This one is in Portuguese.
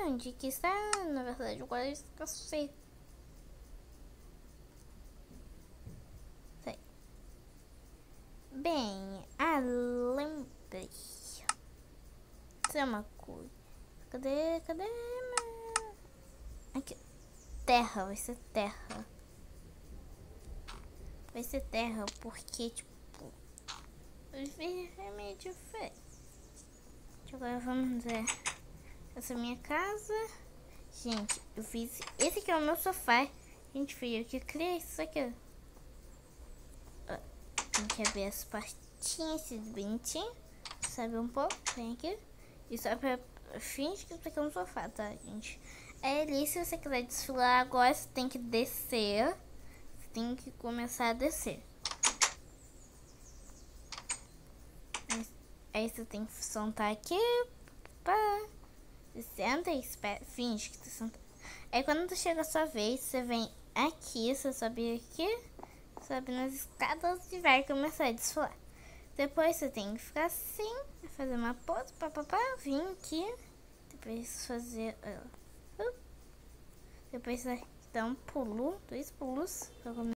onde que está. Na verdade, agora eu esqueci. Sei. Bem, lembrei. Isso é uma coisa. Cadê? Aqui. Terra, vai ser terra. Vai ser terra porque, tipo, é meio diferente. Agora vamos ver. Essa é a minha casa. Gente, eu fiz... Esse aqui é o meu sofá. Gente, fui eu que criei isso aqui. Tem que abrir as pastinhas, esses bonitinhos. Sabe um pouco? Vem aqui. E só pra fingir que isso aqui é um sofá, tá, gente? É ali, se você quiser desfilar agora, você tem que descer. Você tem que começar a descer. Aí você tem que sentar aqui. Pá. Você senta e espera, finge que você senta. Aí quando chega a sua vez, você vem aqui, você sobe aqui, sobe nas escadas e vai começar a desfilar. Depois você tem que ficar assim, fazer uma pose, papapá, vir aqui, depois fazer... depois você dá um pulo, 2 pulos, pra começar.